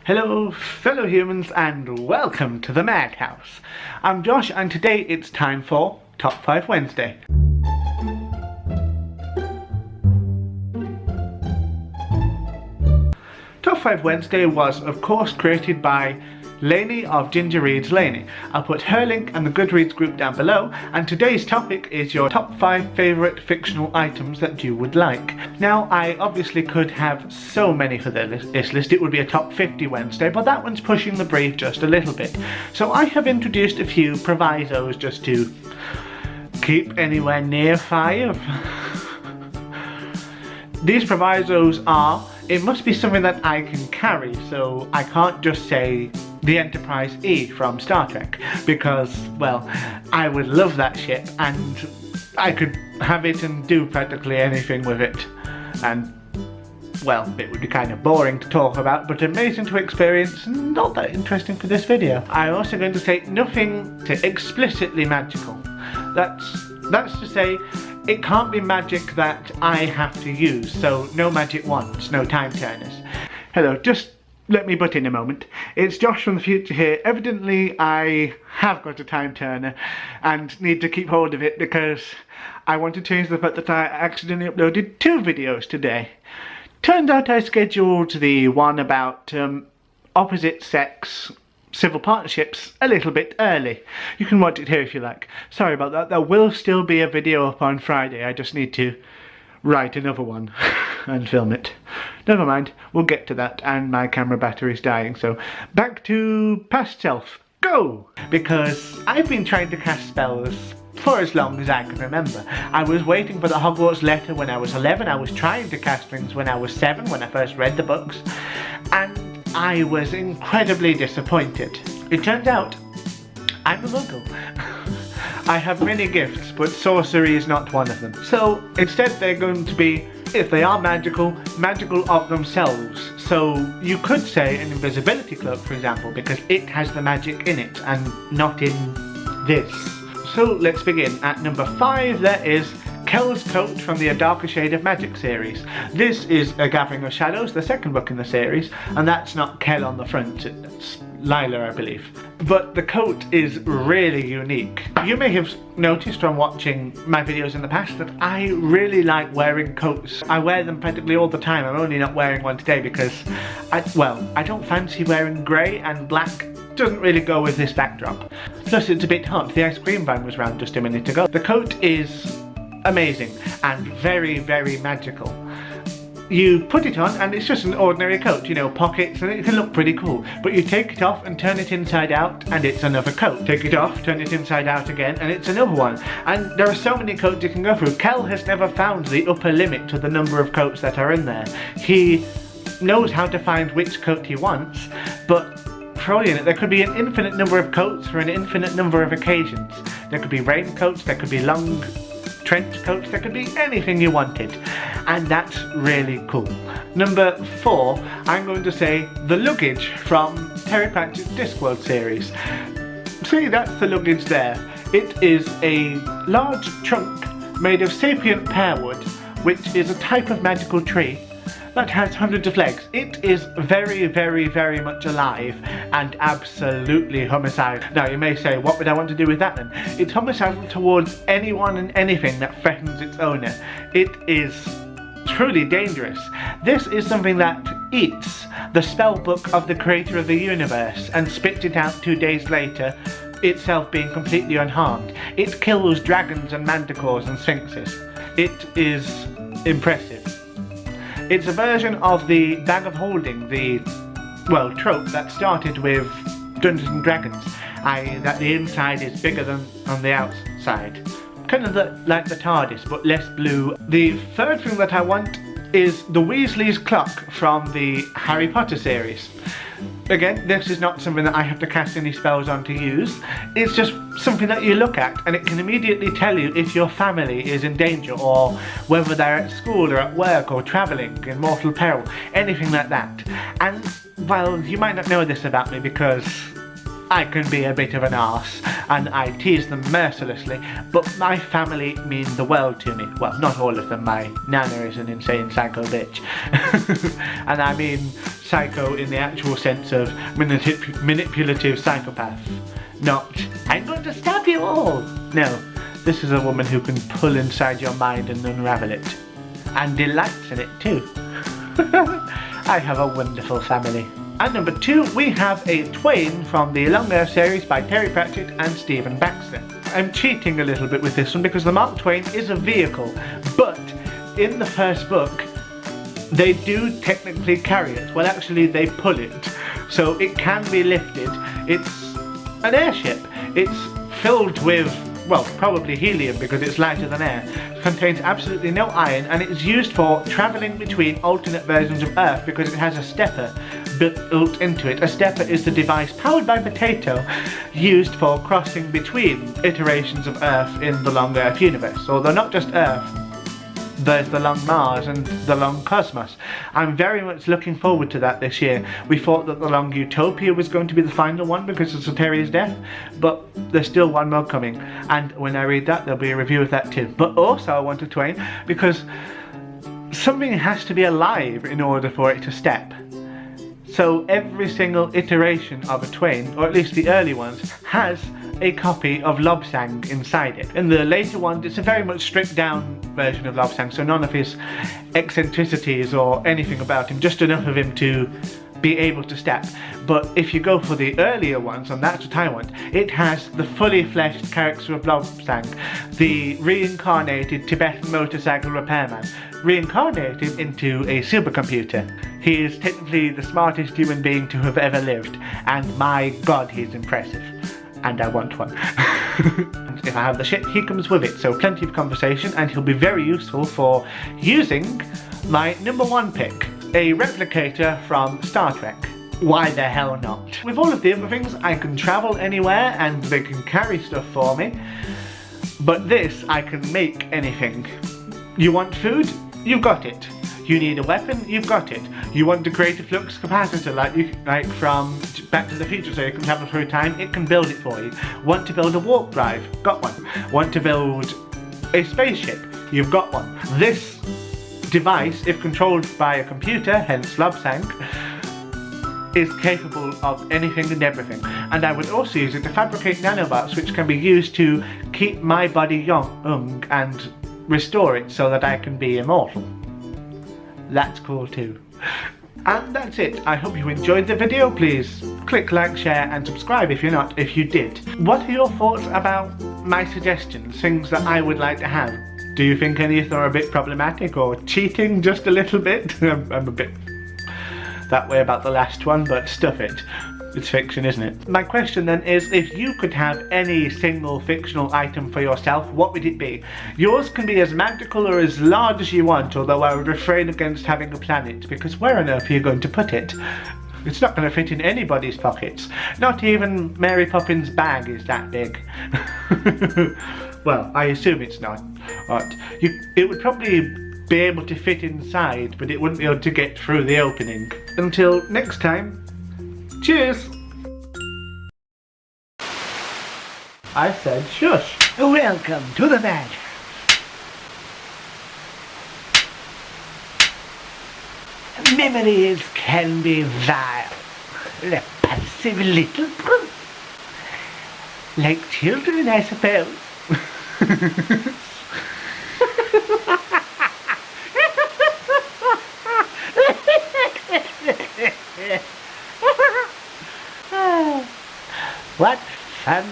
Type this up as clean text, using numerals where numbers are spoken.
Hello fellow humans and welcome to the Madhouse. I'm Josh and today it's time for Top 5 Wednesday. Top 5 Wednesday was of course created by Lainey of Ginger Reads Lainey. I'll put her link and the Goodreads group down below, and today's topic is your top 5 favourite fictional items that you would like. Now I obviously could have so many for this list, it would be a top 50 Wednesday, but that one's pushing the brief just a little bit. So I have introduced a few provisos just to keep anywhere near 5. These provisos are, it must be something that I can carry, so I can't just say the Enterprise E from Star Trek, because, well, I would love that ship and I could have it and do practically anything with it. And, well, it would be kind of boring to talk about, but amazing to experience and not that interesting for this video. I'm also going to say nothing explicitly magical. That's to say, it can't be magic that I have to use, so no magic wands, no time turners. Hello, just let me butt in a moment. It's Josh from the future here. Evidently I have got a time turner and need to keep hold of it because I want to change the fact that I accidentally uploaded 2 videos today. Turned out I scheduled the one about opposite sex civil partnerships a little bit early. You can watch it here if you like. Sorry about that. There will still be a video up on Friday. I just need to write another one and film it. Never mind, we'll get to that, and my camera battery's dying, so back to past self. Go! Because I've been trying to cast spells for as long as I can remember. I was waiting for the Hogwarts letter when I was 11, I was trying to cast things when I was 7 when I first read the books, and I was incredibly disappointed. It turns out I'm a muggle. I have many gifts, but sorcery is not one of them. So instead they're going to be, if they are magical, magical of themselves. So you could say an invisibility cloak, for example, because it has the magic in it and not in this. So let's begin. At number 5 there is Kel's coat from the A Darker Shade of Magic series. This is A Gathering of Shadows, the second book in the series, and that's not Kel on the front, it's Lila, I believe. But the coat is really unique. You may have noticed from watching my videos in the past that I really like wearing coats. I wear them practically all the time. I'm only not wearing one today because I don't fancy wearing grey, and black doesn't really go with this backdrop. Plus it's a bit hot. The ice cream van was round just a minute ago. The coat is amazing and very, very magical. You put it on and it's just an ordinary coat, you know, pockets, and it can look pretty cool. But you take it off and turn it inside out and it's another coat. Take it off, turn it inside out again and it's another one. And there are so many coats you can go through. Kel has never found the upper limit to the number of coats that are in there. He knows how to find which coat he wants, but for all you know, there could be an infinite number of coats for an infinite number of occasions. There could be raincoats, there could be long trench coats, there could be anything you wanted, and that's really cool. Number 4, I'm going to say the luggage from Terry Pratchett's Discworld series. See, that's the luggage there. It is a large trunk made of sapient pearwood, which is a type of magical tree that has hundreds of legs. It is very, very, very much alive and absolutely homicidal. Now you may say, what would I want to do with that then? It's homicidal towards anyone and anything that threatens its owner. It is truly dangerous. This is something that eats the spell book of the creator of the universe and spits it out 2 days later, itself being completely unharmed. It kills dragons and manticores and sphinxes. It is impressive. It's a version of the Bag of Holding, the, well, trope that started with Dungeons and Dragons, that the inside is bigger than on the outside. Kind of like the TARDIS, but less blue. The third thing that I want is the Weasley's clock from the Harry Potter series. Again, this is not something that I have to cast any spells on to use. It's just something that you look at and it can immediately tell you if your family is in danger or whether they're at school or at work or travelling in mortal peril, anything like that. And, well, you might not know this about me because I can be a bit of an arse. and I tease them mercilessly, but my family mean the world to me. Well, not all of them. My nana is an insane psycho bitch. And I mean psycho in the actual sense of manipulative psychopath. Not, I'm going to stab you all! No, this is a woman who can pull inside your mind and unravel it. And delights in it too. I have a wonderful family. At number 2, we have a Twain from the Long Earth series by Terry Pratchett and Stephen Baxter. I'm cheating a little bit with this one because the Mark Twain is a vehicle, but in the first book, they do technically carry it. Well, actually, they pull it, so it can be lifted. It's an airship. It's filled with, well, probably helium because it's lighter than air. It contains absolutely no iron, and it is used for travelling between alternate versions of Earth because it has a stepper built into it. A stepper is the device powered by Potato used for crossing between iterations of Earth in the Long Earth universe. Although not just Earth, there's the Long Mars and the Long Cosmos. I'm very much looking forward to that this year. We thought that the Long Utopia was going to be the final one because of Soteria's death, but there's still one more coming, and when I read that there'll be a review of that too. But also I want a Twain because something has to be alive in order for it to step. So every single iteration of a Twain, or at least the early ones, has a copy of Lobsang inside it. In the later ones, it's a very much stripped down version of Lobsang, so none of his eccentricities or anything about him, just enough of him to be able to step. But if you go for the earlier ones, and that's what I want, it has the fully fleshed character of Lobsang, the reincarnated Tibetan motorcycle repairman, reincarnated into a supercomputer. He is technically the smartest human being to have ever lived, and my god, he's impressive. And I want one. And if I have the shit, he comes with it, so plenty of conversation, and he'll be very useful for using my number 1 pick, a replicator from Star Trek. Why the hell not? With all of the other things, I can travel anywhere and they can carry stuff for me, but this, I can make anything. You want food? You've got it. You need a weapon? You've got it. You want to create a flux capacitor like from Back to the Future so you can travel through time? It can build it for you. Want to build a warp drive? Got one. Want to build a spaceship? You've got one. This device, if controlled by a computer, hence Lobsang, is capable of anything and everything. And I would also use it to fabricate nanobots which can be used to keep my body young and restore it so that I can be immortal. That's cool too. And that's it. I hope you enjoyed the video. Please click like, share and subscribe if you're not, if you did. What are your thoughts about my suggestions, things that I would like to have? Do you think any of them are a bit problematic or cheating just a little bit? I'm a bit that way about the last one, but stuff it. It's fiction, isn't it? My question then is, if you could have any single fictional item for yourself, what would it be? Yours can be as magical or as large as you want, although I would refrain against having a planet, because where on earth are you going to put it? It's not going to fit in anybody's pockets. Not even Mary Poppins' bag is that big. Well, I assume it's not. But it would probably be able to fit inside, but it wouldn't be able to get through the opening. Until next time, cheers! I said shush. Welcome to the Madhouse. Memories can be vile, repulsive little brutes. Like children, I suppose. What fun!